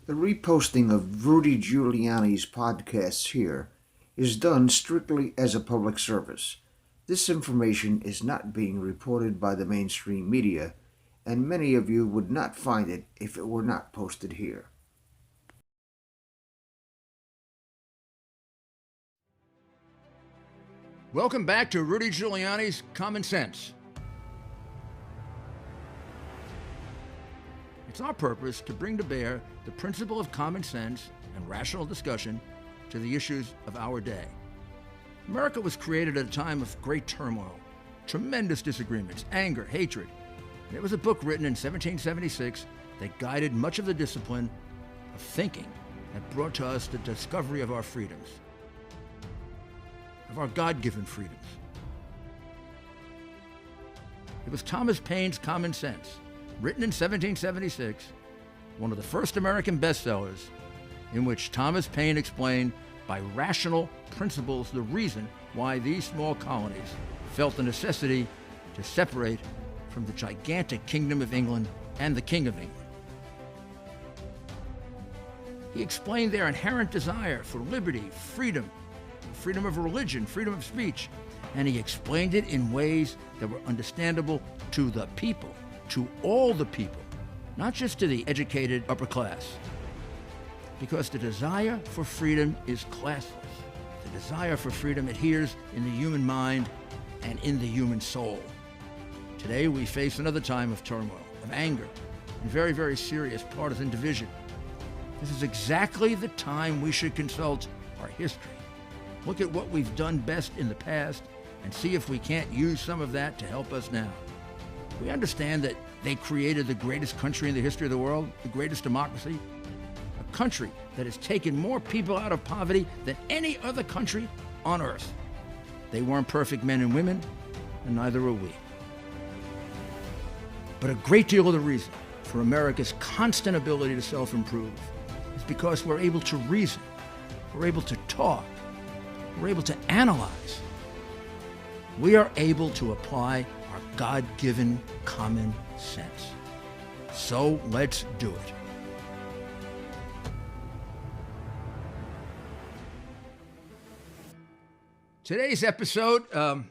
The reposting of Rudy Giuliani's podcasts here is done strictly as a public service. This information is not being reported by the mainstream media, and many of you would not find it if it were not posted here. Welcome back to Rudy Giuliani's Common Sense. It's our purpose to bring to bear the principle of common sense and rational discussion to the issues of our day. America was created at a time of great turmoil, tremendous disagreements, anger, hatred. There was a book written in 1776 that guided much of the discipline of thinking that brought to us the discovery of our freedoms, of our God-given freedoms. It was Thomas Paine's Common Sense, written in 1776, one of the first American bestsellers, in which Thomas Paine explained by rational principles the reason why these small colonies felt the necessity to separate from the gigantic Kingdom of England and the King of England. He explained their inherent desire for liberty, freedom of religion, freedom of speech, and he explained it in ways that were understandable to the people, to all the people, not just to the educated upper class. Because the desire for freedom is classless. The desire for freedom adheres in the human mind and in the human soul. Today we face another time of turmoil, of anger, and very, very serious partisan division. This is exactly the time we should consult our history. Look at what we've done best in the past and see if we can't use some of that to help us now. We understand that they created the greatest country in the history of the world, the greatest democracy, a country that has taken more people out of poverty than any other country on earth. They weren't perfect men and women, and neither are we. But a great deal of the reason for America's constant ability to self-improve is because we're able to reason, we're able to talk, we're able to analyze. We are able to apply our God-given common sense. So let's do it. Today's episode, I'm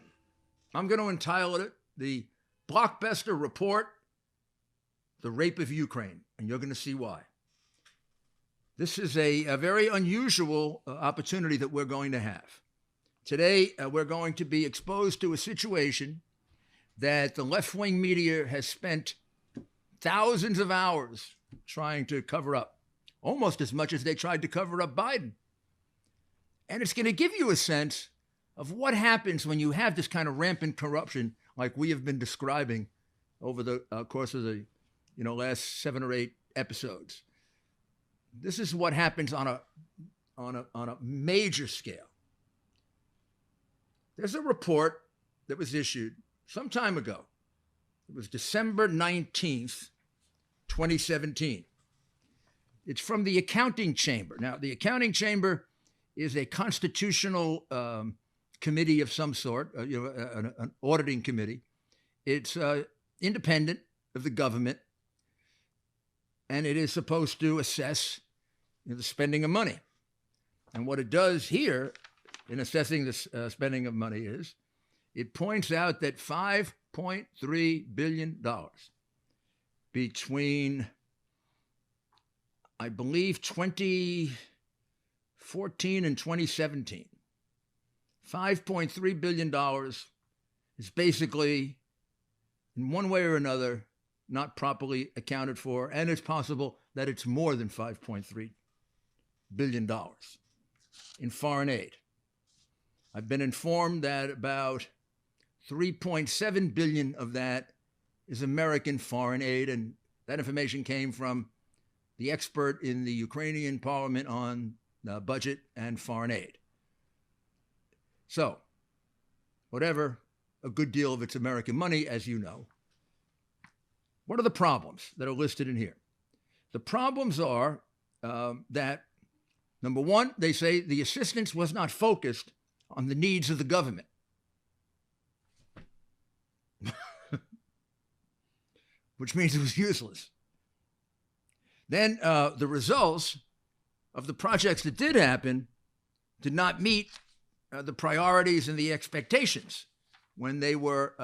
going to entitle it The Blockbuster Report, The Rape of Ukraine, and you're going to see why. This is a very unusual opportunity that we're going to have. Today, we're going to be exposed to a situation that the left-wing media has spent thousands of hours trying to cover up, almost as much as they tried to cover up Biden. And it's going to give you a sense of what happens when you have this kind of rampant corruption like we have been describing over the course of the last 7 or 8 episodes. This is what happens on a major scale. There's a report that was issued some time ago. It was December 19th, 2017. It's from the Accounting Chamber. Now, the Accounting Chamber is a constitutional committee of some sort, an auditing committee. It's independent of the government, and it is supposed to assess the spending of money. And what it does here in assessing the spending of money is it points out that $5.3 billion between, I believe, 2014 and 2017, $5.3 billion is basically, in one way or another, not properly accounted for, and it's possible that it's more than $5.3 billion in foreign aid. I've been informed that about $3.7 billion of that is American foreign aid, and that information came from the expert in the Ukrainian parliament on budget and foreign aid. So, whatever, a good deal of it's American money, as you know. What are the problems that are listed in here? The problems are that, number one, they say the assistance was not focused on the needs of the government. Which means it was useless. then the results of the projects that did happen did not meet the priorities and the expectations when they were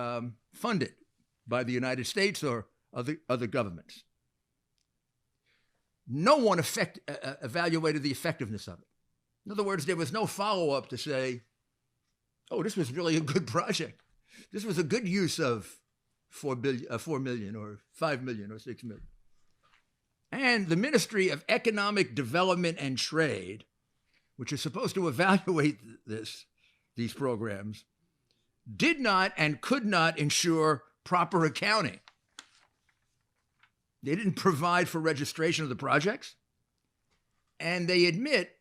funded by the United States or other governments. No one evaluated the effectiveness of it. In other words, there was no follow-up to say, oh, this was really a good project. This was a good use of 4 million or 5 million or 6 million. And the Ministry of Economic Development and Trade, which is supposed to evaluate these programs, did not and could not ensure proper accounting. They didn't provide for registration of the projects, and they admit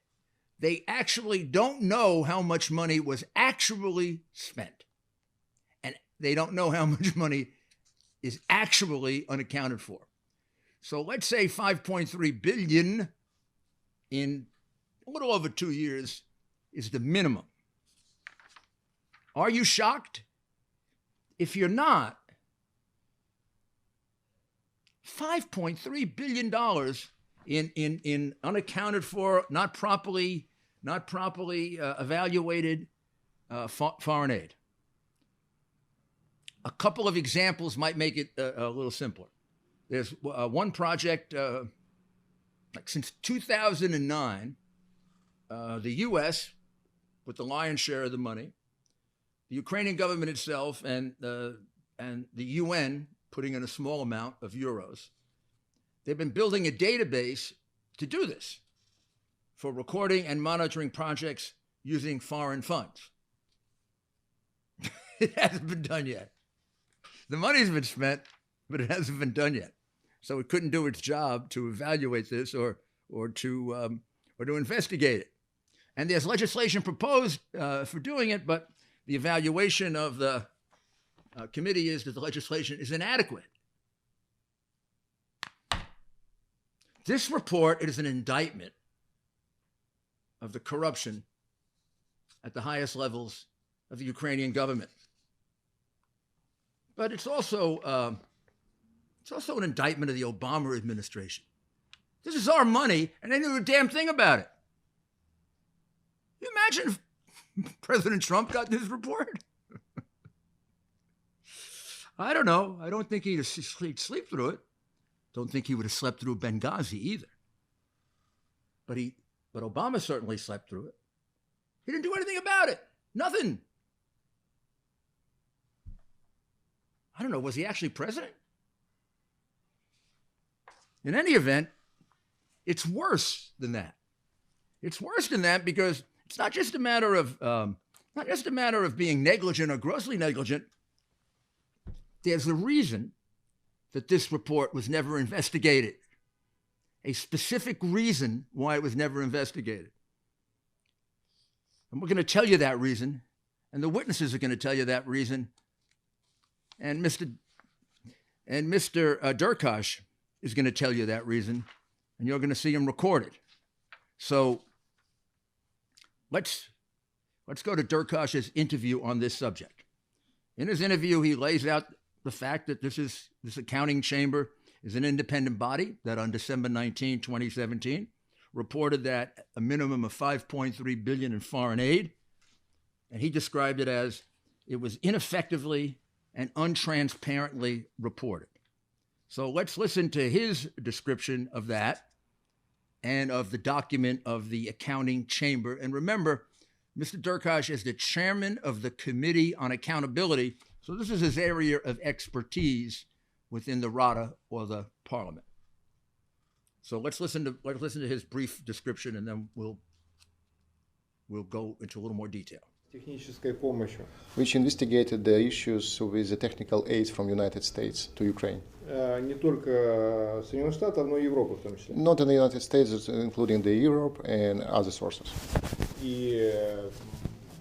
they actually don't know how much money was actually spent, and they don't know how much money is actually unaccounted for. So let's say 5.3 billion in a little over 2 years is the minimum. Are you shocked? If you're not, $5.3 billion in unaccounted for, not properly evaluated foreign aid. A couple of examples might make it a little simpler. There's one project, since 2009, the U.S., with the lion's share of the money, the Ukrainian government itself, and the UN putting in a small amount of euros, they've been building a database to do this for recording and monitoring projects using foreign funds. It hasn't been done yet. The money's been spent, but it hasn't been done yet. So it couldn't do its job to evaluate this or to investigate it. And there's legislation proposed for doing it, but the evaluation of the committee is that the legislation is inadequate. This report is an indictment of the corruption at the highest levels of the Ukrainian government. But it's also an indictment of the Obama administration. This is our money, and they knew a damn thing about it. You imagine if President Trump got this report? I don't know. I don't think he'd sleep through it. Don't think he would have slept through Benghazi either. But Obama certainly slept through it. He didn't do anything about it. Nothing. I don't know. Was he actually president? In any event, it's worse than that. It's worse than that because it's not just a matter of being negligent or grossly negligent. There's a reason that this report was never investigated. A specific reason why it was never investigated. And we're going to tell you that reason, and the witnesses are going to tell you that reason. And Mr. Derkash is going to tell you that reason, and you're going to see him recorded. So let's go to Derkash's interview on this subject. In his interview, he lays out the fact that this accounting chamber is an independent body that on December 19, 2017, reported that a minimum of $5.3 billion in foreign aid, and he described it as it was ineffectively and untransparently reported. So let's listen to his description of that and of the document of the accounting chamber. And remember, Mr. Derkash is the chairman of the Committee on Accountability. So this is his area of expertise within the Rada or the Parliament. So let's listen to his brief description, and then we'll go into a little more detail. Which investigated the issues with the technical aid from United States to Ukraine. Не только Соединенных Штатов, но и Европы в том числе. Not in the United States, including the Europe and other sources. И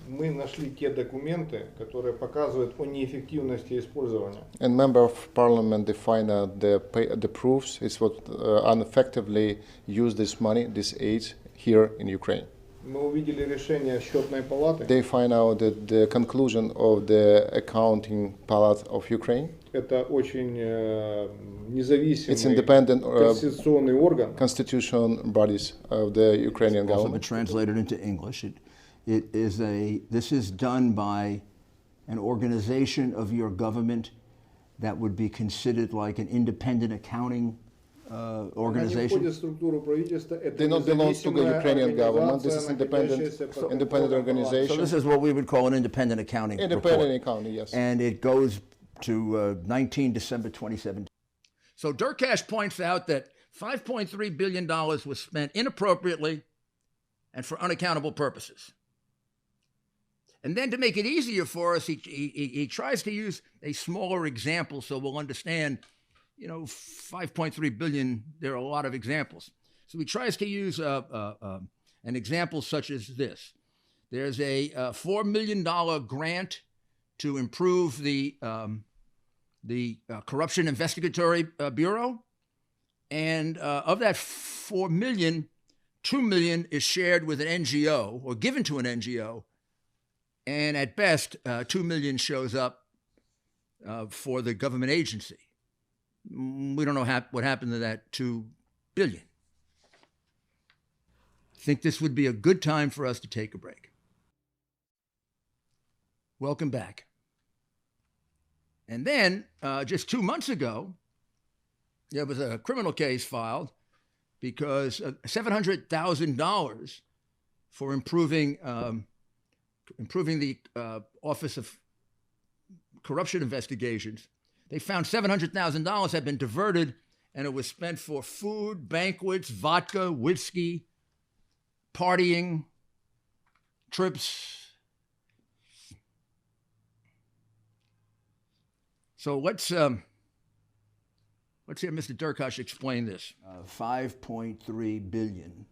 мы нашли те документы, которые показывают о неэффективности использования. And member of parliament defined the proofs is what ineffectively use this money, this aid here in Ukraine. Мы увидели решение счетной палаты. they find out that the conclusion of the accounting palate of Ukraine. Это очень независимый It's independent конституционный орган. constitutional bodies of the Ukrainian Also been government. translated into English. This is done by an organization of your government that would be considered like an independent accounting Они organization. входят в структуру правительства. Это They not belong to the независимая Ukrainian government. This is организация, independent находящаяся под independent контролем палаты. So organization. this is what we would call an independent accounting Independent report. accounting, yes. And it goes to 19 December 2017. So Durkash points out that $5.3 billion was spent inappropriately and for unaccountable purposes. And then to make it easier for us, he tries to use a smaller example so we'll understand, 5.3 billion, there are a lot of examples. So he tries to use an example such as this. There's a $4 million grant to improve the Corruption Investigatory Bureau. And of that $4 million, $2 million is shared with an NGO or given to an NGO. And at best, $2 million shows up for the government agency. We don't know what happened to that $2 billion. I think this would be a good time for us to take a break. Welcome back. And then, just 2 months ago, there was a criminal case filed because $700,000 for improving the Office of Corruption Investigations. They found $700,000 had been diverted, and it was spent for food, banquets, vodka, whiskey, partying, trips. So let's hear Mr. Durkash explain this. $5.3 billion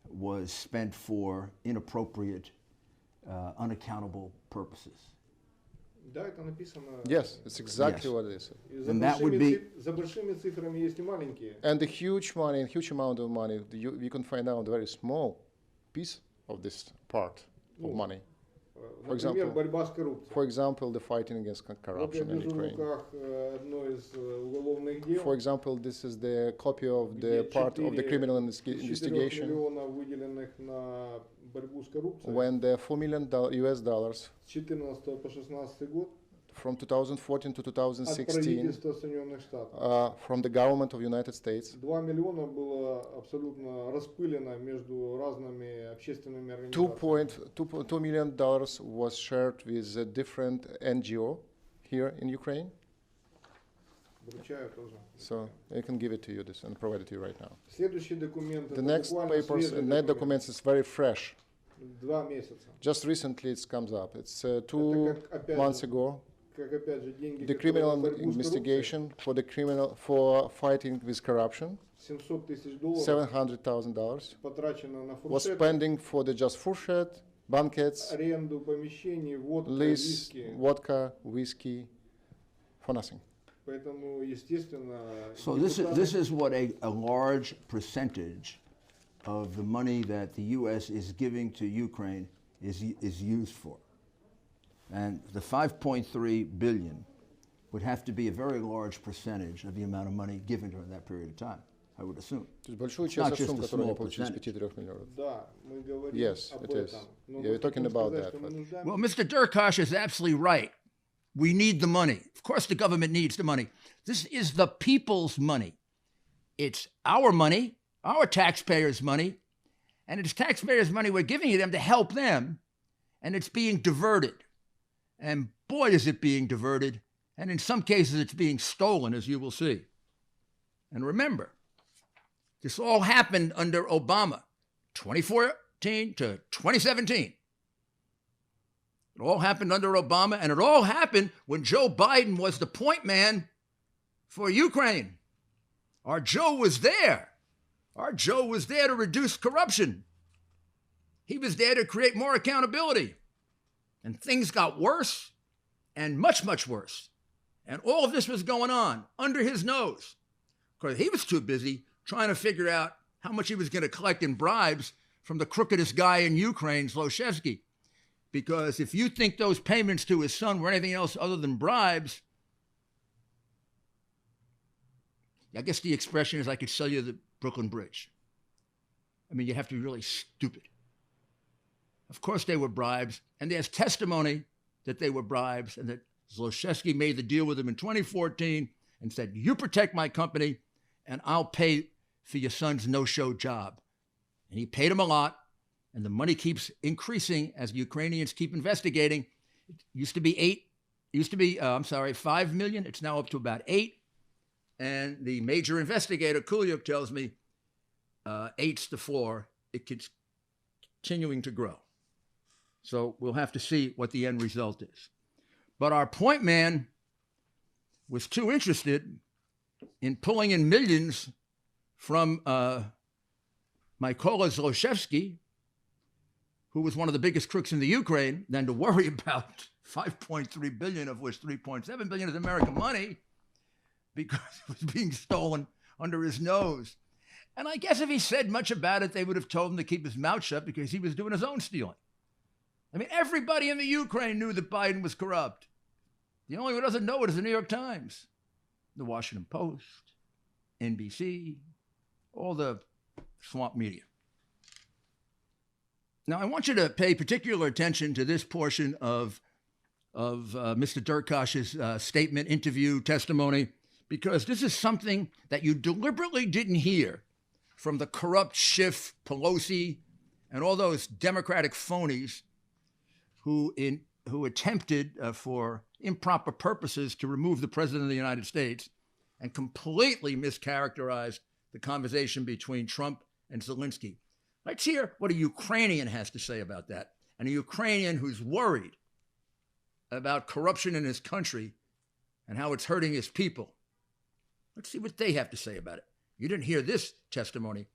was spent for inappropriate, unaccountable purposes. Да, это написано. Yes, it's exactly Yes. what it is. И And that would be- за большими цифрами есть и маленькие. And the huge money, huge amount of money, you can find out a very small piece of this part of money. Например, example- борьба с коррупцией. For example, the fighting against Вот я corruption in держу в Ukraine. руках одно из уголовных дел. For example, this is the copy of the где part of the 4 criminal 4 investigation миллионов, выделенных на борьбу с коррупцией. when the $4 million US dollars С 14 по 16 год from 2014 to от 2016 правительства Соединенных Штатов. from the government of United States. 2 миллиона было абсолютно распылено между разными общественными организациями. $2 million was shared with a different NGO here in Ukraine. Вручаю тоже. So I can give it to you this and provide it to you right now. Следующий документ The это next буквально papers свежий and net документ. documents is very fresh. 2 месяца. Just recently it comes up. It's Это 2 как, опять months же, ago. как опять же деньги, The которые criminal на борьбу с investigation for fighting with corruption, коррупцией, $700 000 $700,000 потрачено на was фуршеты, spending for the just furshet, banquets, аренду помещений, водка, lease, виски. vodka, whiskey, for nothing. Поэтому, естественно, So депутаты- this is what a large percentage of the money that the U.S. is giving to Ukraine is used for. And the 5.3 billion would have to be a very large percentage of the amount of money given during that period of time, I would assume. То есть большую It's not часть just сумм, a которую они small получили с percentage. 5-3 миллионов. Да, мы говорим Yes, об it is. этом. Но Yeah, мы we're talking хотим about сказать, that, что мы but- нуждаемся- Well, Mr. Durkash is absolutely right. We need the money. Of course, the government needs the money. This is the people's money. It's our money, our taxpayers' money, and it's taxpayers' money we're giving them to help them, and it's being diverted. And boy, is it being diverted. And in some cases, it's being stolen, as you will see. And remember, this all happened under Obama, 2014 to 2017. It all happened under Obama, and it all happened when Joe Biden was the point man for Ukraine. Our Joe was there. Our Joe was there to reduce corruption. He was there to create more accountability. And things got worse and much, much worse. And all of this was going on under his nose. Because he was too busy trying to figure out how much he was going to collect in bribes from the crookedest guy in Ukraine, Zlochevsky. Because if you think those payments to his son were anything else other than bribes, I guess the expression is I could sell you the Brooklyn Bridge. I mean, you have to be really stupid. Of course they were bribes, and there's testimony that they were bribes and that Zlochevsky made the deal with him in 2014 and said, you protect my company and I'll pay for your son's no-show job. And he paid him a lot, and the money keeps increasing as Ukrainians keep investigating. It used to be 5 million. It's now up to about 8. And the major investigator, Kulyuk, tells me 8's the floor. It keeps continuing to grow. So we'll have to see what the end result is. But our point man was too interested in pulling in millions from Mykola Zlochevsky, who was one of the biggest crooks in the Ukraine, than to worry about 5.3 billion, of which 3.7 billion is American money, because it was being stolen under his nose. And I guess if he said much about it, they would have told him to keep his mouth shut because he was doing his own stealing. I mean, everybody in the Ukraine knew that Biden was corrupt. The only one who doesn't know it is the New York Times, the Washington Post, NBC, all the swamp media. Now, I want you to pay particular attention to this portion of Mr. Derkash's statement, interview, testimony, because this is something that you deliberately didn't hear from the corrupt Schiff, Pelosi, and all those Democratic phonies who attempted for improper purposes to remove the President of the United States and completely mischaracterized the conversation between Trump and Zelensky. Let's hear what a Ukrainian has to say about that, and a Ukrainian who's worried about corruption in his country and how it's hurting his people. Let's see what they have to say about it. You didn't hear this testimony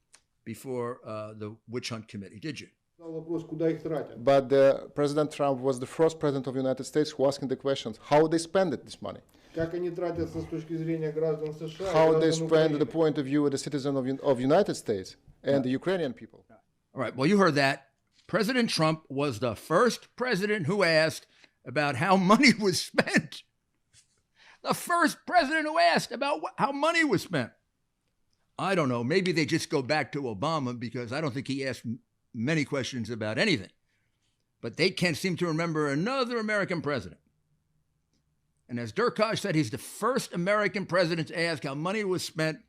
before the Witch Hunt Committee, did you? But President Trump was the first president of the United States who asked the questions, how they spend this money. How they spend the point of view of the citizen of United States and the Ukrainian people. All right, well, you heard that. President Trump was the first president who asked about how money was spent. The first president who asked about how money was spent. I don't know, maybe they just go back to Obama because I don't think he asked many questions about anything. But they can't seem to remember another American president. And as Derkash said, he's the first American president to ask how money was spent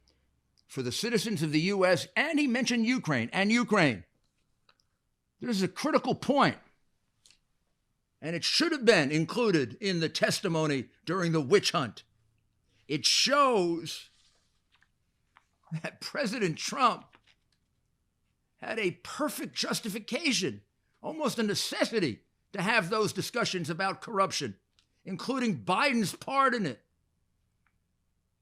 for the citizens of the U.S., and he mentioned Ukraine and Ukraine. This is a critical point, and it should have been included in the testimony during the witch hunt. It shows that President Trump had a perfect justification, almost a necessity, to have those discussions about corruption, including Biden's part in it,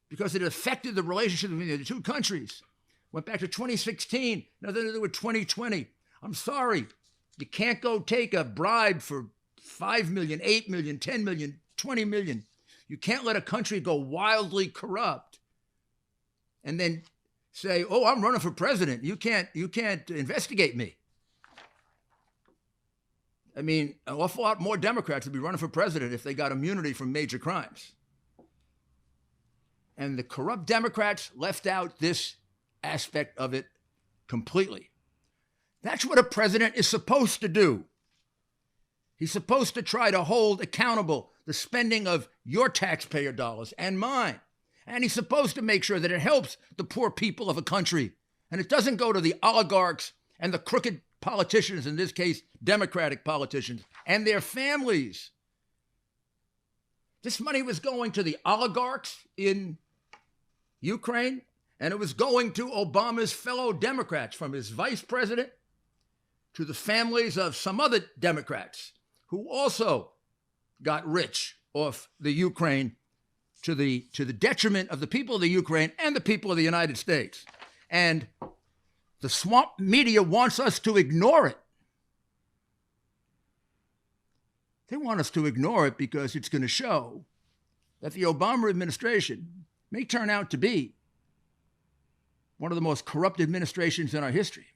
because it affected the relationship between the two countries. Went back to 2016, nothing to do with 2020. I'm sorry, you can't go take a bribe for 5 million, 8 million, 10 million, 20 million. You can't let a country go wildly corrupt and then say, oh, I'm running for president. You can't investigate me. I mean, an awful lot more Democrats would be running for president if they got immunity from major crimes. And the corrupt Democrats left out this aspect of it completely. That's what a president is supposed to do. He's supposed to try to hold accountable the spending of your taxpayer dollars and mine. And he's supposed to make sure that it helps the poor people of a country. And it doesn't go to the oligarchs and the crooked politicians, in this case, Democratic politicians, and their families. This money was going to the oligarchs in Ukraine, and it was going to Obama's fellow Democrats, from his vice president to the families of some other Democrats who also got rich off the Ukraine, to the detriment of the people of the Ukraine and the people of the United States. And the swamp media wants us to ignore it. They want us to ignore it because it's going to show that the Obama administration may turn out to be one of the most corrupt administrations in our history.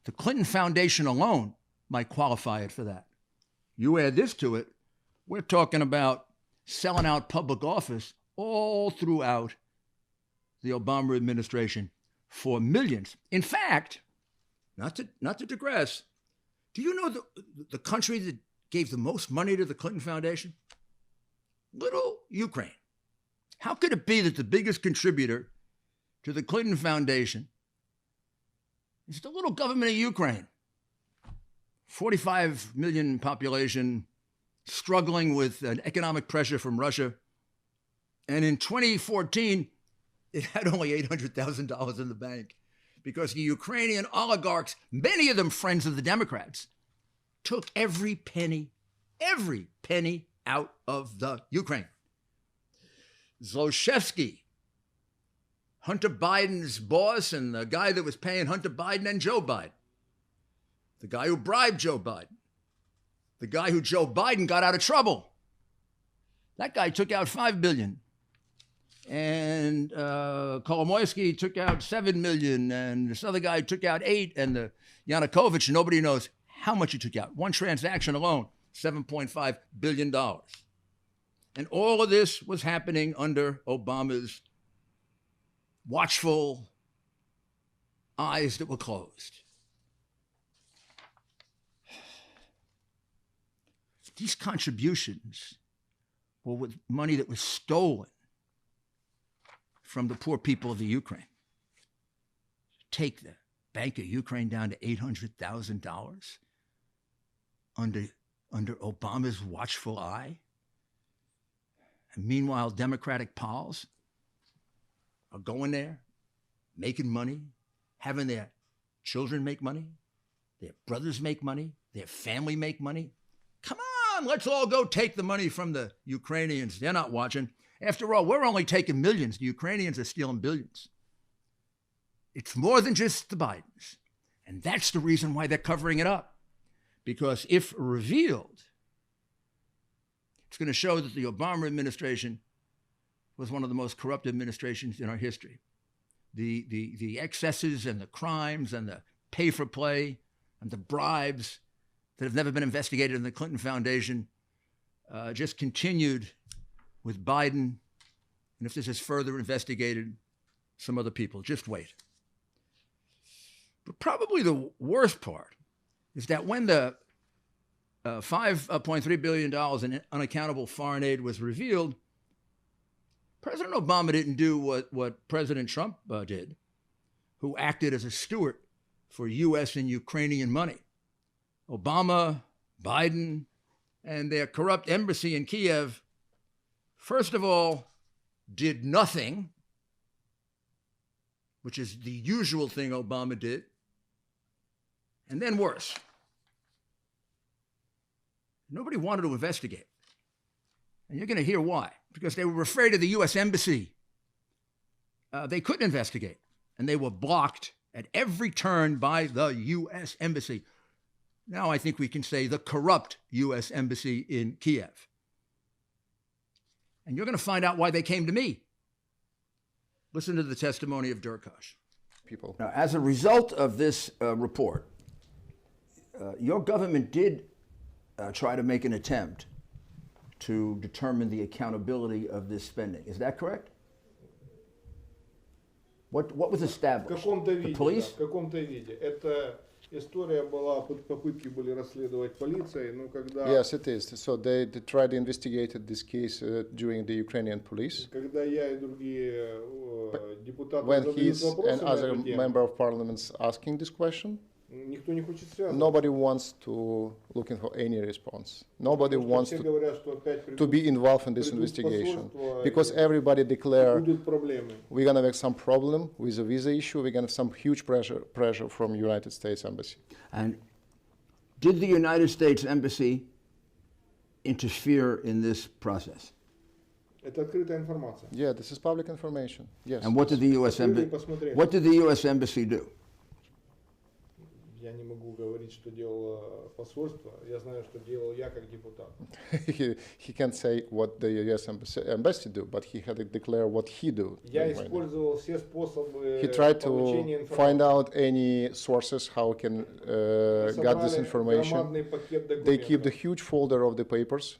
The Clinton Foundation alone might qualify it for that. You add this to it, we're talking about selling out public office all throughout the Obama administration for millions. In fact, not to digress, do you know the country that gave the most money to the Clinton Foundation? Little Ukraine. How could it be that the biggest contributor to the Clinton Foundation is the little government of Ukraine? 45 million population, struggling with an economic pressure from Russia. And in 2014, it had only $800,000 in the bank because the Ukrainian oligarchs, many of them friends of the Democrats, took every penny out of the Ukraine. Zlochevsky, Hunter Biden's boss and the guy that was paying Hunter Biden and Joe Biden, the guy who bribed Joe Biden, the guy who Joe Biden got out of trouble. That guy took out $5 billion. And Kolomoisky took out $7 million. And this other guy took out $8 million. And the Yanukovych, nobody knows how much he took out. One transaction alone, $7.5 billion. And all of this was happening under Obama's watchful eyes that were closed. These contributions were with money that was stolen from the poor people of the Ukraine. Take the Bank of Ukraine down to $800,000 under Obama's watchful eye. And meanwhile, Democratic pals are going there, making money, having their children make money, their brothers make money, their family make money. Come on, let's all go take the money from the Ukrainians. They're not watching. After all, we're only taking millions. The Ukrainians are stealing billions. It's more than just the Bidens. And that's the reason why they're covering it up. Because if revealed, it's going to show that the Obama administration was one of the most corrupt administrations in our history. The excesses and the crimes and the pay for play and the bribes that have never been investigated in the Clinton Foundation just continued with Biden. And if this is further investigated, some other people. Just wait. But probably the worst part is that when the $5.3 billion in unaccountable foreign aid was revealed, President Obama didn't do what President Trump did, who acted as a steward for U.S. and Ukrainian money. Obama, Biden, and their corrupt embassy in Kiev, first of all, did nothing, which is the usual thing Obama did, and then worse. Nobody wanted to investigate. And you're going to hear why. Because they were afraid of the U.S. Embassy. They couldn't investigate. And they were blocked at every turn by the U.S. Embassy. Now I think we can say the corrupt U.S. Embassy in Kiev. And you're going to find out why they came to me. Listen to the testimony of Durkash. People. Now, as a result of this report, your government did try to make an attempt to determine the accountability of this spending. Is that correct? What was established? The police? В каком-то виде. Эта история была, попытки были расследовать полицией, но когда... Yes, it is. So they tried to investigate this case during the Ukrainian police. Когда я и другие депутаты When задают he's вопросы and на other эту тему, member of parliament asking this question, никто не хочет связываться. nobody wants to looking for any response. Nobody Потому что wants все говорят, что опять to be involved in this придут investigation посольства, because everybody declare будут проблемы. we're gonna have some problem with the visa issue. We're gonna have some huge pressure from United States Embassy. And did the United States Embassy interfere in this process? Это открытая информация. Yeah, this is public information. Yes. And what did the U.S. Embassy? What did the U.S. Embassy do? Я Я не могу говорить, что делало посольство. Я знаю, что делал я как депутат. He can't say what the US embassy do, but he had to declare what he do. Я использовал все способы He tried получения to find информации. out any sources how can get this information. Громадный пакет They keep the документов. huge folder of the papers,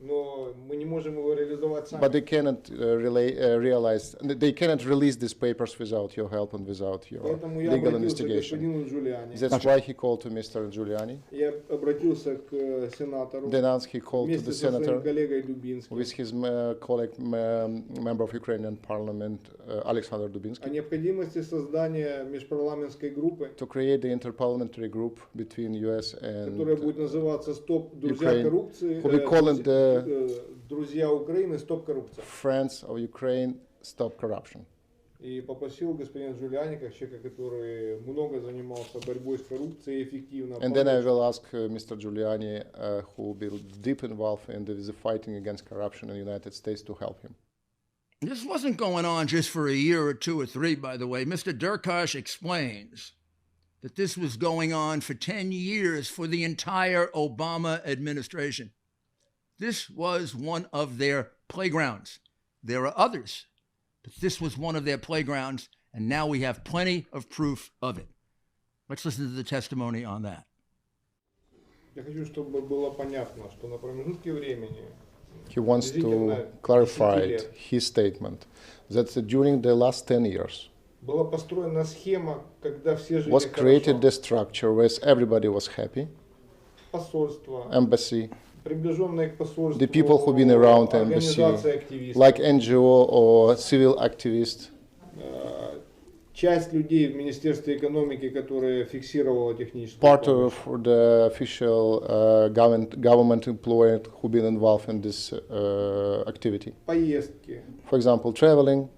Но мы не можем его реализовать сами. but they cannot realize, they cannot release these papers without your help and without your Поэтому я legal обратился к investigation. господину Giuliani. That's why he called to Mr. Giuliani. Я обратился к сенатору Then he called to вместе the со своим senator коллегой Дубинским with his colleague, member of Ukrainian parliament, Alexander о Dubinsky, необходимости создания межпарламентской группы, to create the interparliamentary group between US которая and будет называться «Стоп, друзья Ukraine. коррупции», We call it the «Друзья Украины, стоп коррупция». Friends of Ukraine Stop Corruption. И попросил господина Giuliani, как человека, который много занимался борьбой с коррупцией, эффективно. And then I will ask Mr. Giuliani, who will be deep involved in the fighting against corruption in the United States, to help him. This wasn't going on just for a year or two or three, by the way. Mr. Derkosh explains that this was going on for 10 years for the entire Obama administration. This was one of their playgrounds. There are others, but this was one of their playgrounds, and now we have plenty of proof of it. Let's listen to the testimony on that. Я хочу, чтобы было понятно, что на промежутке времени He wants to clarify his statement that during the last 10 years была построена схема, когда все жили was created хорошо. the structure where everybody was happy, Посольство, embassy, приближенные к посольству, the people who've been around embassy, организации активистов, like NGO or civil activists, часть людей в Министерстве экономики, которая фиксировала техническую part помощь. of the official government employee who've been involved in this activity. Поездки, For example, traveling,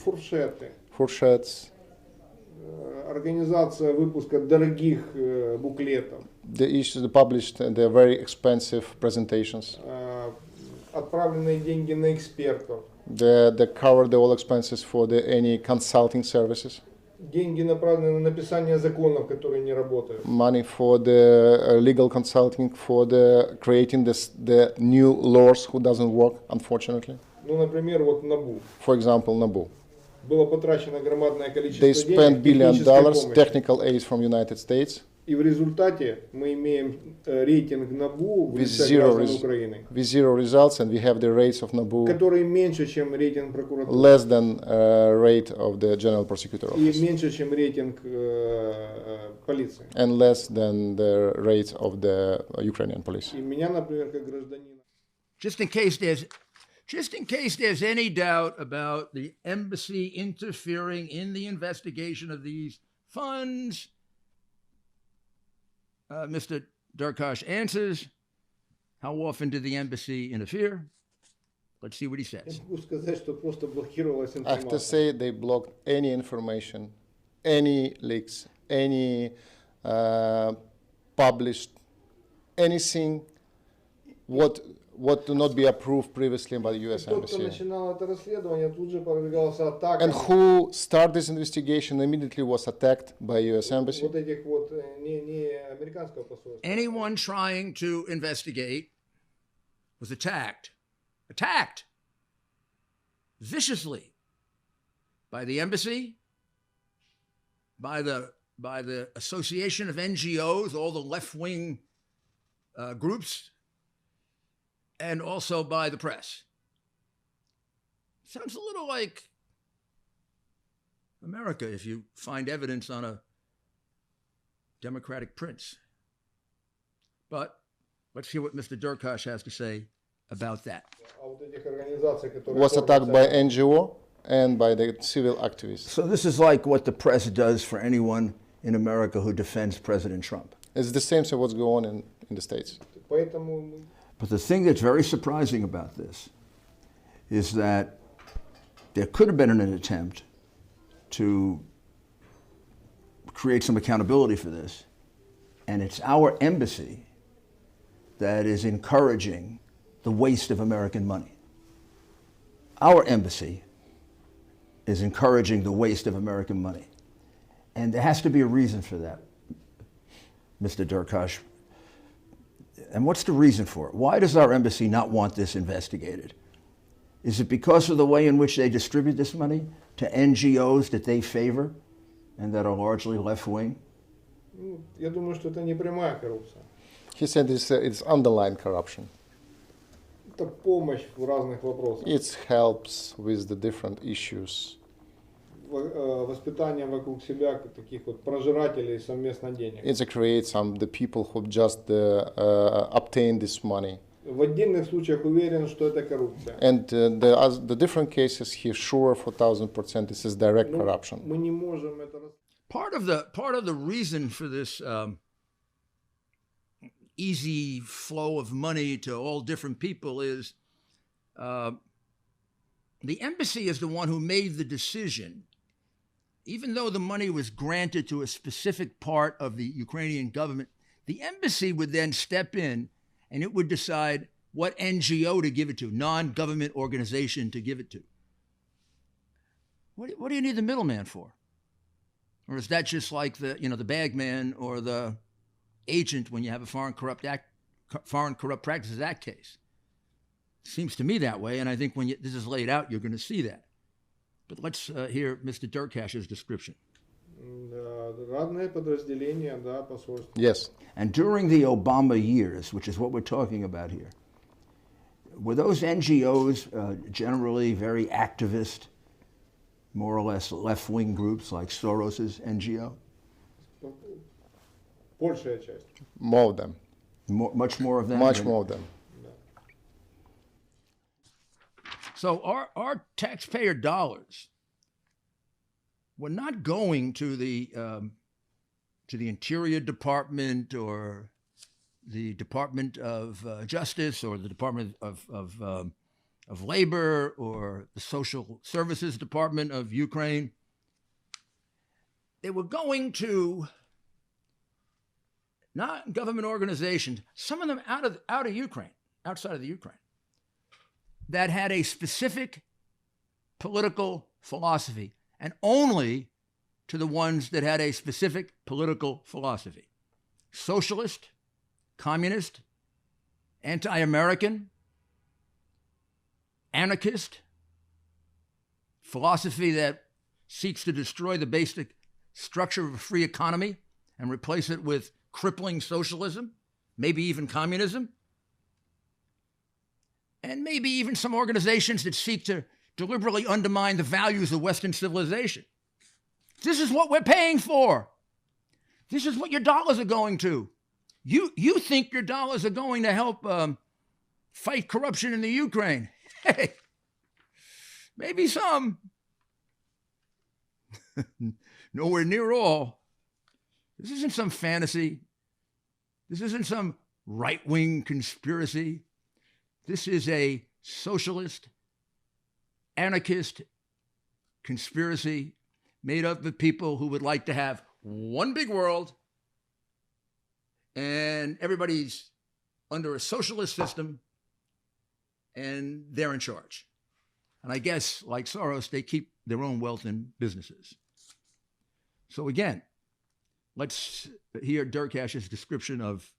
фуршеты, fourchettes, организация выпуска дорогих буклетов, the issues published and they're very expensive presentations. Отправленные деньги на экспертов, They cover the all expenses for any consulting services, деньги направлены на написание законов, которые не работают. money for the legal consulting, for the creating the new laws who doesn't work, unfortunately. Ну, например, вот НАБУ. For example, NABU. Было потрачено громадное количество They spent $1 billion технической помощи. technical aid from United States И в результате мы имеем рейтинг НАБУ в with лице zero, граждан Украины, results, and we have the rates of NABU который меньше, чем рейтинг прокуратуры. less than rate of the General Prosecutor И Office меньше, чем рейтинг полиции. and less than the rates of the Ukrainian police. И меня, например, как гражданина, Just in case there's any doubt about the embassy interfering in the investigation of these funds, Mr. Derkosh answers, how often did the embassy interfere? Let's see what he я says. могу сказать, что просто блокировалась I have to информация. say they blocked any information, any leaks, any published, anything what do not be approved previously by the U.S. Тот, кто Embassy. начинал это расследование, тут же подвергался атакам And who started this investigation immediately was attacked by U.S. Embassy. вот этих вот не американского посольства. Anyone trying to investigate was attacked viciously by the embassy, by the association of NGOs, all the left-wing groups, and also by the press. Sounds a little like America if you find evidence on a Democratic prince. But let's hear what Mr. Derkosh has to say about that. А вот этих организаций, которые Was attacked by кормятся- NGO and by the civil activists. So this is like what the press does for anyone in America who defends President Trump. It's the same thing what's going on in the States. Поэтому мы- But the thing that's very surprising about this is that there could have been an attempt to create some accountability for this, and it's our embassy that is encouraging the waste of American money. Our embassy is encouraging the waste of American money. And there has to be a reason for that. Mr. Derkash. And what's the reason for it? Why does our embassy not want this investigated? Is it because of the way in which they distribute this money to NGOs that they favor and that are largely left-wing? Я думаю, что это не прямая коррупция. He said it's underlying corruption. Это помощь в разных вопросах. It helps with the different issues. Воспитание вокруг себя таких вот прожирателей совместно денег. It creates the people who just obtain this money. В отдельных случаях уверен, что это коррупция. And the different cases, he's sure for 1000% this is direct corruption. Мы не можем это. Part of the reason for this easy flow of money to all different people is the embassy is the one who made the decision. Even though the money was granted to a specific part of the Ukrainian government, the embassy would then step in and it would decide what NGO to give it to, non-government organization to give it to. What do you need the middleman for? Or is that just like the bagman or the agent when you have a Foreign Corrupt Practices Act case? Seems to me that way, and I think when this is laid out, you're going to see that. But let's hear Mr. Derkash's description. Yes. And during the Obama years, which is what we're talking about here, were those NGOs generally very activist, more or less left-wing groups like Soros's NGO? More of them. Much more of them? Much more of them. So our taxpayer dollars were not going to the Interior Department or the Department of Justice or the Department of Labor or the Social Services Department of Ukraine. They were going to not government organizations, some of them out of Ukraine, outside of the Ukraine, that had a specific political philosophy, and only to the ones that had a specific political philosophy. Socialist, communist, anti-American, anarchist, philosophy that seeks to destroy the basic structure of a free economy and replace it with crippling socialism, maybe even communism, and maybe even some organizations that seek to deliberately undermine the values of Western civilization. This is what we're paying for. This is what your dollars are going to. You think your dollars are going to help fight corruption in the Ukraine. Hey, maybe some. Nowhere near all. This isn't some fantasy. This isn't some right-wing conspiracy. This is a socialist, anarchist conspiracy made up of people who would like to have one big world and everybody's under a socialist system and they're in charge. And I guess, like Soros, they keep their own wealth in businesses. So again, let's hear Derkash's description of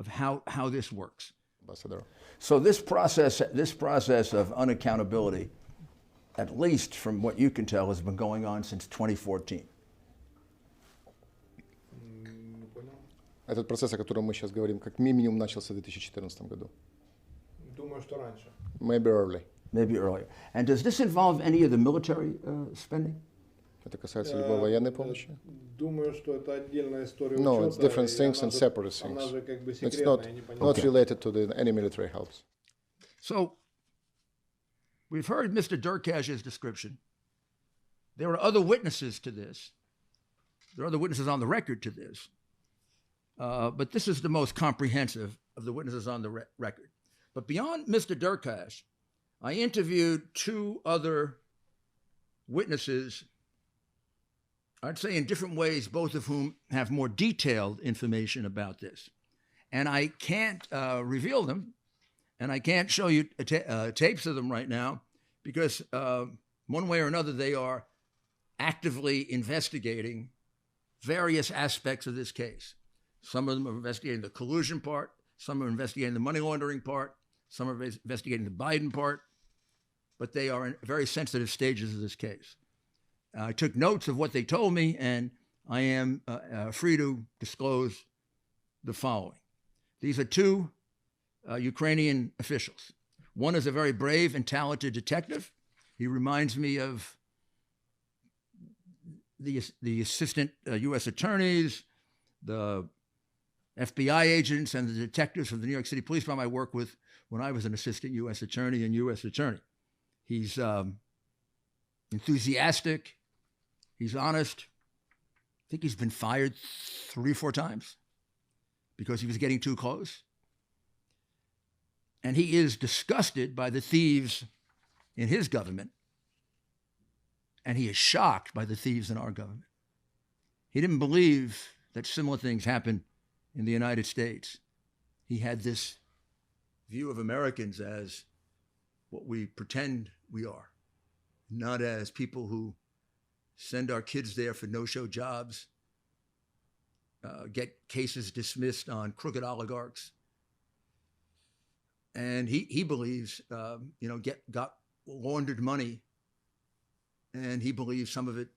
how this works. Ambassador. So this process of unaccountability, at least from what you can tell, has been going on since 2014. Этот процесс, о котором мы сейчас говорим, как минимум начался в 2014 году. Думаю, что раньше. Maybe early. Maybe earlier. And does this involve any of the military spending? Это касается любой военной помощи? Думаю, что это отдельная история учета. No, it's different things and separate things. Она же как бы It's секретная, непонятная. not related to any military helps. So we've heard Mr. Derkash's description. There are other witnesses to this. There are other witnesses on the record to this. But this is the most comprehensive of the witnesses on the record. But beyond Mr. Derkash, I interviewed two other witnesses, I'd say in different ways, both of whom have more detailed information about this. And I can't reveal them, and I can't show you tapes of them right now, because one way or another, they are actively investigating various aspects of this case. Some of them are investigating the collusion part. Some are investigating the money laundering part. Some are investigating the Biden part. But they are in very sensitive stages of this case. I took notes of what they told me, and I am free to disclose the following. These are two Ukrainian officials. One is a very brave and talented detective. He reminds me of the assistant U.S. attorneys, the FBI agents, and the detectives from the New York City Police Department I worked with when I was an assistant U.S. attorney and U.S. attorney. He's enthusiastic. He's honest. I think he's been fired 3 or 4 times because he was getting too close. And he is disgusted by the thieves in his government. And he is shocked by the thieves in our government. He didn't believe that similar things happen in the United States. He had this view of Americans as what we pretend we are, not as people who send our kids there for no-show jobs, get cases dismissed on crooked oligarchs. And he believes, got laundered money, and he believes some of it,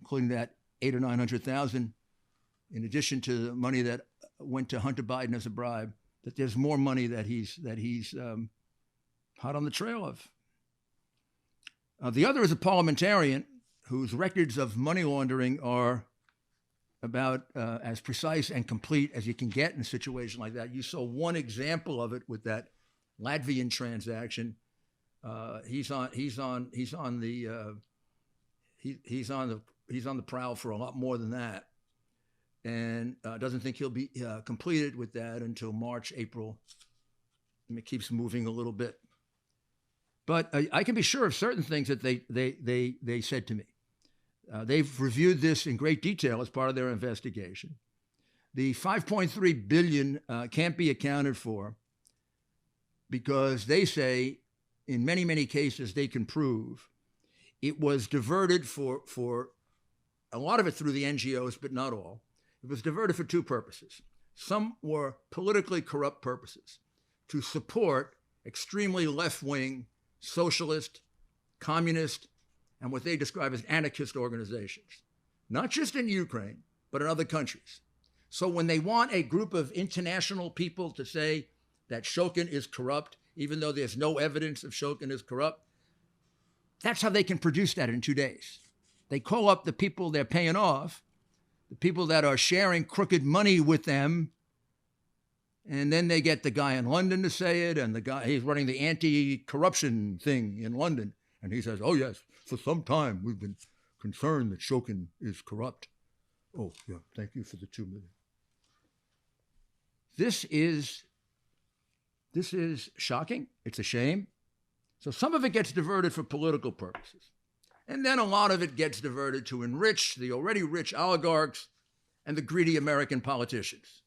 including that 800,000 or 900,000, in addition to the money that went to Hunter Biden as a bribe, that there's more money that he's hot on the trail of. The other is a parliamentarian whose records of money laundering are about as precise and complete as you can get in a situation like that. You saw one example of it with that Latvian transaction. He's on the prowl for a lot more than that, and doesn't think he'll be completed with that until March, April. And it keeps moving a little bit. But I can be sure of certain things that they said to me. They've reviewed this in great detail as part of their investigation. The $5.3 billion can't be accounted for because they say, in many, many cases, they can prove it was diverted for a lot of it through the NGOs, but not all. It was diverted for 2 purposes. Some were politically corrupt purposes, to support extremely left-wing, socialist, communist, and what they describe as anarchist organizations, not just in Ukraine, but in other countries. So when they want a group of international people to say that Shokin is corrupt, even though there's no evidence of Shokin is corrupt, that's how they can produce that in 2 days. They call up the people they're paying off, the people that are sharing crooked money with them, and then they get the guy in London to say it, and the guy, he's running the anti-corruption thing in London, and he says, oh yes, for some time we've been concerned that Shokin is corrupt. Oh yeah, thank you for the 2 million. This is shocking. It's a shame. So some of it gets diverted for political purposes. And then a lot of it gets diverted to enrich the already rich oligarchs and the greedy American politicians.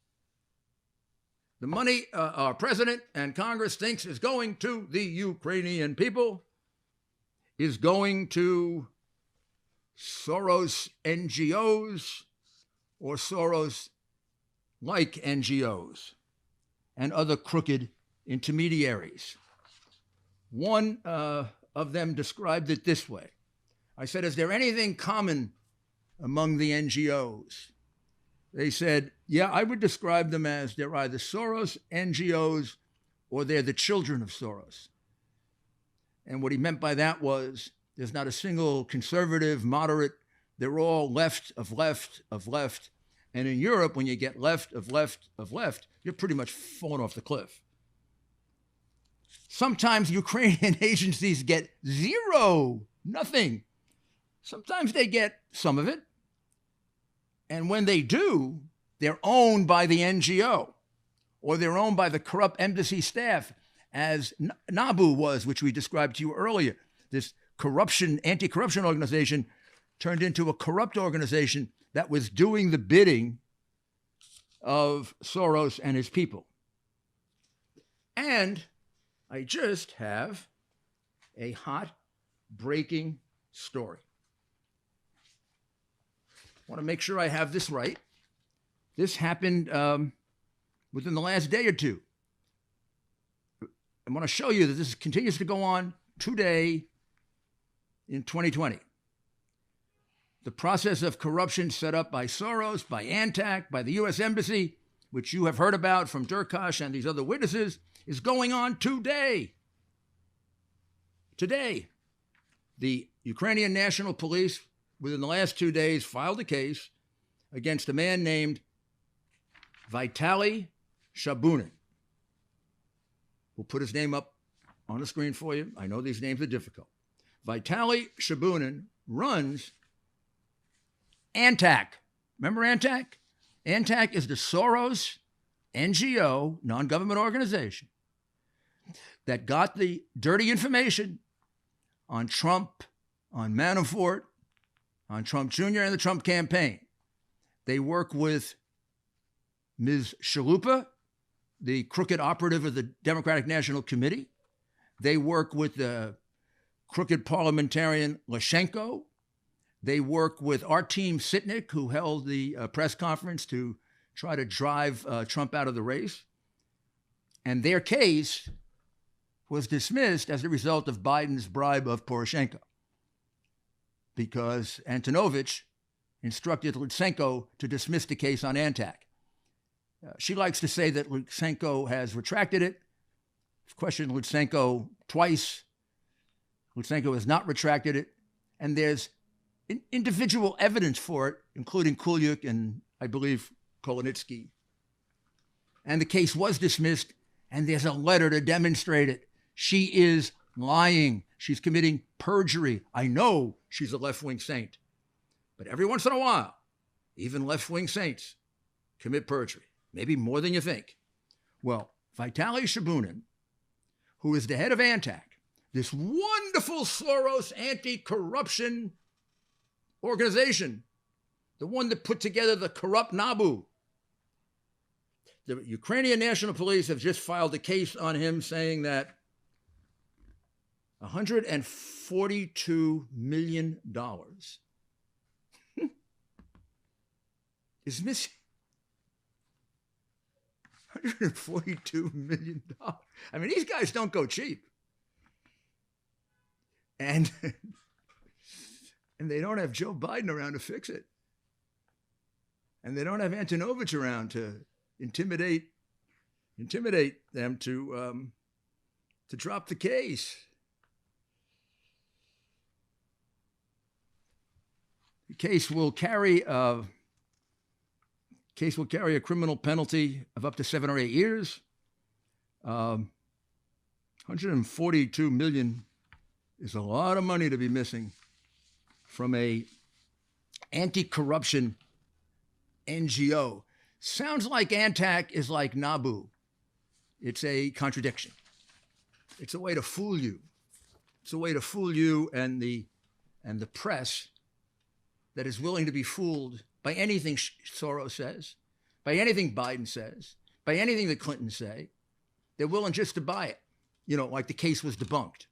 The money our president and Congress thinks is going to the Ukrainian people is going to Soros NGOs or Soros-like NGOs and other crooked intermediaries. One of them described it this way. I said, is there anything common among the NGOs? They said, yeah, I would describe them as they're either Soros NGOs or they're the children of Soros. And what he meant by that was there's not a single conservative, moderate, they're all left of left of left. And in Europe, when you get left of left of left, you're pretty much falling off the cliff. Sometimes Ukrainian agencies get zero, nothing. Sometimes they get some of it. And when they do, they're owned by the NGO or they're owned by the corrupt embassy staff, as NABU was, which we described to you earlier. This corruption, anti-corruption organization turned into a corrupt organization that was doing the bidding of Soros and his people. And I just have a hot, breaking story. I want to make sure I have this right. This happened within the last day or two. I want to show you that this continues to go on today in 2020. The process of corruption set up by Soros, by Antac, by the U.S. Embassy, which you have heard about from Durkash and these other witnesses, is going on today. Today, the Ukrainian National Police, within the last 2 days, filed a case against a man named Vitaly Shabunin. We'll put his name up on the screen for you. I know these names are difficult. Vitaly Shabunin runs Antac. Remember Antac? Antac is the Soros NGO, non-government organization, that got the dirty information on Trump, on Manafort, on Trump Jr. and the Trump campaign. They work with Ms. Shalupa, the crooked operative of the Democratic National Committee. They work with the crooked parliamentarian Lashenko. They work with Artem Sitnik, who held the press conference to try to drive Trump out of the race. And their case was dismissed as a result of Biden's bribe of Poroshenko, because Antonovich instructed Lutsenko to dismiss the case on Antac. She likes to say that Lutsenko has retracted it. I've questioned Lutsenko twice. Lutsenko has not retracted it. And there's individual evidence for it, including Kulyuk and, I believe, Kolonitsky. And the case was dismissed, and there's a letter to demonstrate it. She is lying. She's committing perjury. I know she's a left-wing saint. But every once in a while, even left-wing saints commit perjury, maybe more than you think. Well, Vitaly Shabunin, who is the head of Antac, this wonderful Soros anti-corruption organization, the one that put together the corrupt Nabu. The Ukrainian National Police have just filed a case on him saying that $142 million is missing. $142 million. I mean, these guys don't go cheap. And they don't have Joe Biden around to fix it. And they don't have Antonovich around to intimidate them to drop the case. The case will carry a criminal penalty of up to 7 or 8 years. 142 million is a lot of money to be missing from a anti-corruption NGO. Sounds like Antac is like Nabu. It's a contradiction. It's a way to fool you. It's a way to fool you and the press that is willing to be fooled by anything Soros says, by anything Biden says, by anything that Clinton say. They're willing just to buy it. You know, like the case was debunked.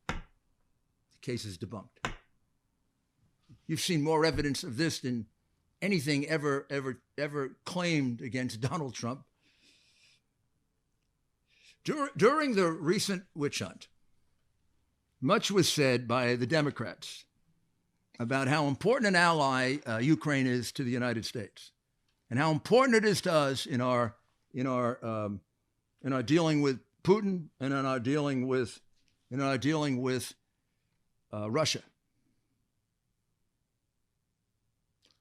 The case is debunked. You've seen more evidence of this than anything ever claimed against Donald Trump. During the recent witch hunt, much was said by the Democrats about how important an ally Ukraine is to the United States, and how important it is to us in our dealing with Putin and in our dealing with Russia.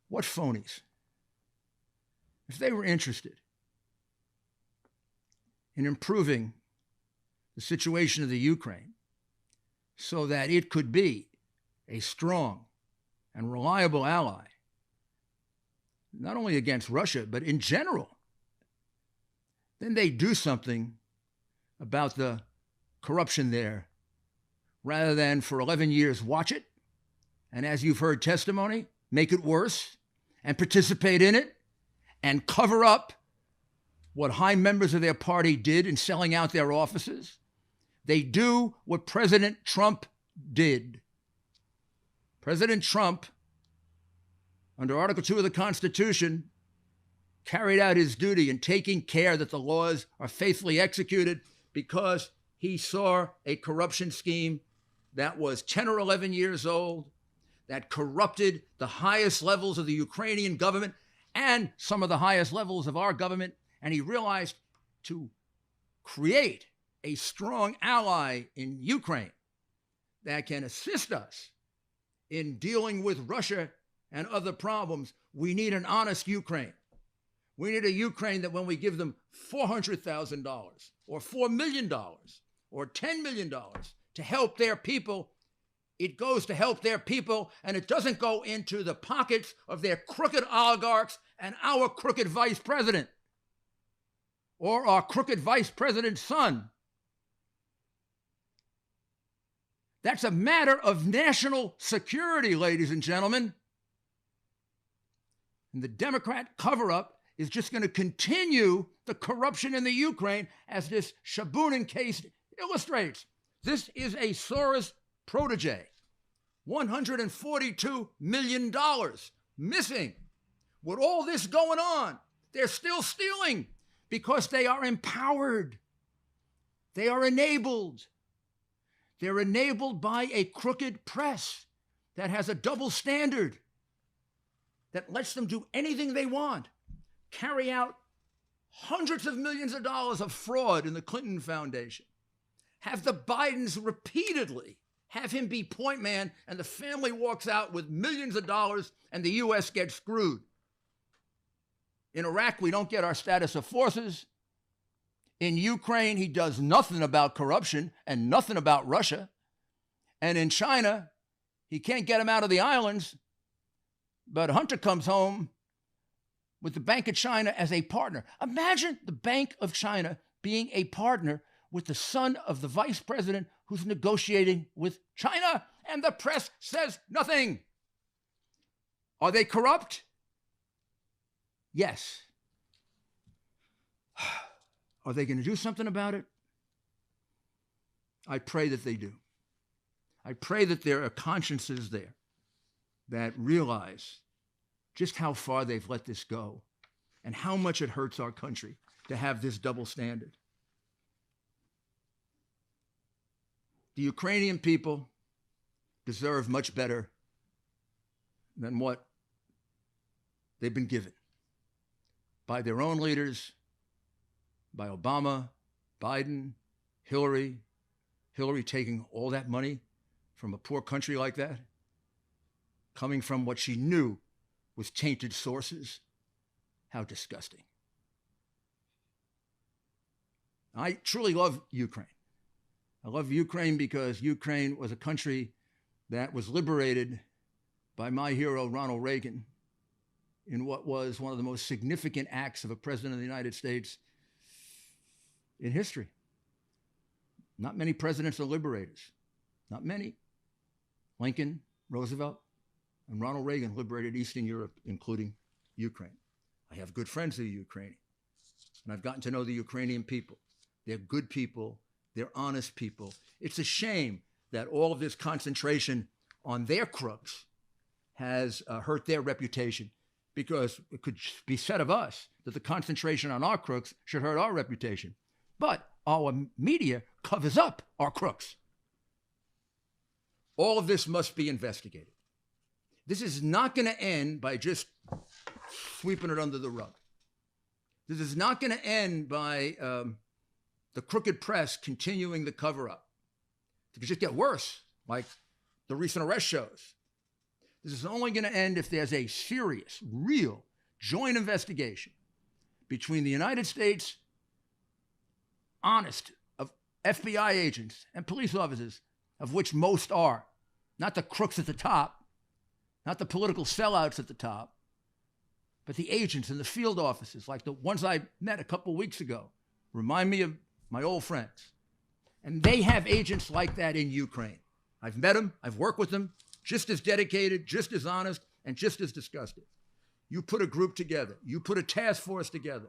What phonies! If they were interested in improving the situation of the Ukraine so that it could be a strong and reliable ally, not only against Russia, but in general, then they do something about the corruption there rather than for 11 years watch it, and as you've heard testimony, make it worse and participate in it and cover up what high members of their party did in selling out their offices. They do what President Trump did. President Trump, under Article 2 of the Constitution, carried out his duty in taking care that the laws are faithfully executed because he saw a corruption scheme that was 10 or 11 years old, that corrupted the highest levels of the Ukrainian government and some of the highest levels of our government. And he realized to create a strong ally in Ukraine that can assist us in dealing with Russia and other problems, we need an honest Ukraine. We need a Ukraine that when we give them $400,000 or $4 million or $10 million to help their people, it goes to help their people and it doesn't go into the pockets of their crooked oligarchs and our crooked vice president or our crooked vice president's son. That's a matter of national security, ladies and gentlemen. And the Democrat cover-up is just going to continue the corruption in the Ukraine, as this Shabunin case illustrates. This is a Soros protege. $142 million missing. With all this going on, they're still stealing because they are empowered. They are enabled. They're enabled by a crooked press that has a double standard that lets them do anything they want, carry out hundreds of millions of dollars of fraud in the Clinton Foundation, have the Bidens repeatedly have him be point man, and the family walks out with millions of dollars and the U.S. gets screwed. In Iraq, we don't get our status of forces. In Ukraine, he does nothing about corruption and nothing about Russia. And in China, he can't get him out of the islands. But Hunter comes home with the Bank of China as a partner. Imagine the Bank of China being a partner with the son of the vice president who's negotiating with China, and the press says nothing. Are they corrupt? Yes. Are they going to do something about it? I pray that they do. I pray that there are consciences there that realize just how far they've let this go and how much it hurts our country to have this double standard. The Ukrainian people deserve much better than what they've been given by their own leaders, by Obama, Biden, Hillary taking all that money from a poor country like that, coming from what she knew was tainted sources. How disgusting. I truly love Ukraine. I love Ukraine because Ukraine was a country that was liberated by my hero, Ronald Reagan, in what was one of the most significant acts of a president of the United States in history. Not many presidents are liberators. Not many. Lincoln, Roosevelt, and Ronald Reagan liberated Eastern Europe, including Ukraine. I have good friends who are Ukrainian, and I've gotten to know the Ukrainian people. They're good people. They're honest people. It's a shame that all of this concentration on their crooks has hurt their reputation, because it could be said of us that the concentration on our crooks should hurt our reputation. But our media covers up our crooks. All of this must be investigated. This is not going to end by just sweeping it under the rug. This is not going to end by the crooked press continuing the cover-up. It could just get worse, like the recent arrest shows. This is only going to end if there's a serious, real joint investigation between the United States, honest, of FBI agents and police officers, of which most are, not the crooks at the top, not the political sellouts at the top, but the agents and the field officers, like the ones I met a couple of weeks ago, remind me of my old friends. And they have agents like that in Ukraine. I've met them, I've worked with them, just as dedicated, just as honest, and just as disgusted. You put a group together, you put a task force together,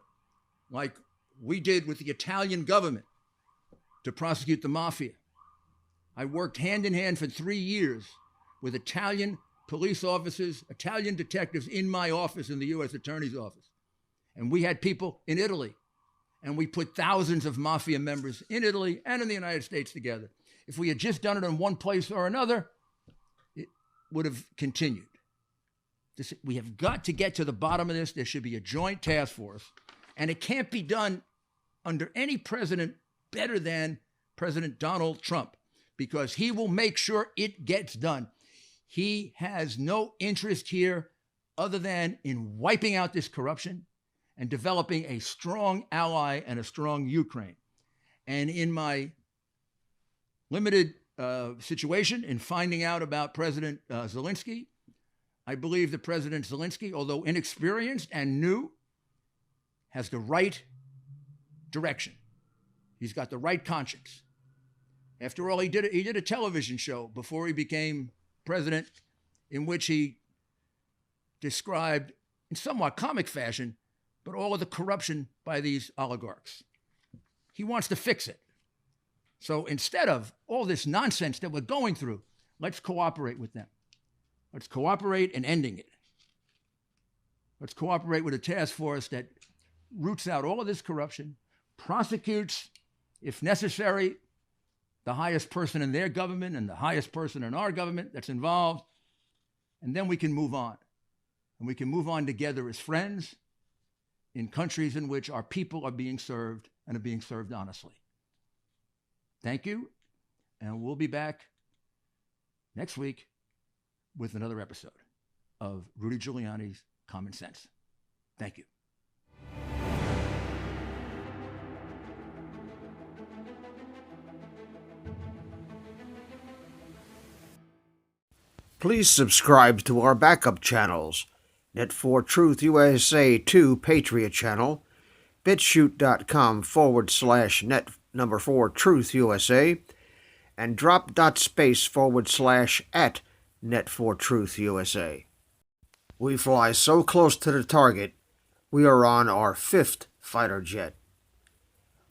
like we did with the Italian government to prosecute the mafia. I worked hand in hand for 3 years with Italian police officers, Italian detectives in my office in the U.S. Attorney's Office. And we had people in Italy, and we put thousands of mafia members in Italy and in the United States together. If we had just done it in one place or another, it would have continued. We have got to get to the bottom of this. There should be a joint task force, and it can't be done under any president better than President Donald Trump, because he will make sure it gets done. He has no interest here other than in wiping out this corruption and developing a strong ally and a strong Ukraine. And in my limited situation in finding out about President Zelensky, I believe that President Zelensky, although inexperienced and new, has the right direction. He's got the right conscience. After all, he did a television show before he became president in which he described, in somewhat comic fashion, but all of the corruption by these oligarchs. He wants to fix it. So instead of all this nonsense that we're going through, let's cooperate with them. Let's cooperate in ending it. Let's cooperate with a task force that roots out all of this corruption, prosecutes, if necessary, the highest person in their government and the highest person in our government that's involved, and then we can move on. And we can move on together as friends in countries in which our people are being served and are being served honestly. Thank you, and we'll be back next week with another episode of Rudy Giuliani's Common Sense. Thank you. Please subscribe to our backup channels, Net4Truth USA 2 Patriot channel, BitChute.com/net4Truth USA, and drop.space/ Net4Truth USA. We fly so close to the target, we are on our 5th fighter jet.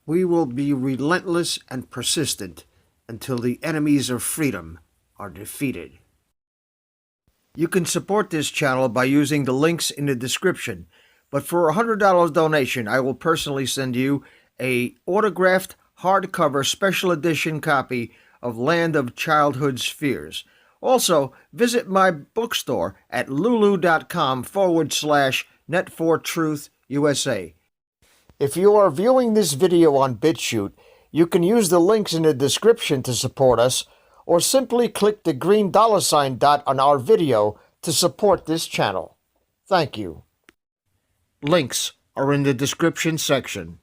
We will be relentless and persistent until the enemies of freedom are defeated. You can support this channel by using the links in the description, but for a $100 donation, I will personally send you a autographed hardcover special edition copy of Land of Childhood's Fears. Also, visit my bookstore at lulu.com/Net4Truth USA. If you are viewing this video on BitChute, you can use the links in the description to support us, or simply click the green $ dot on our video to support this channel. Thank you. Links are in the description section.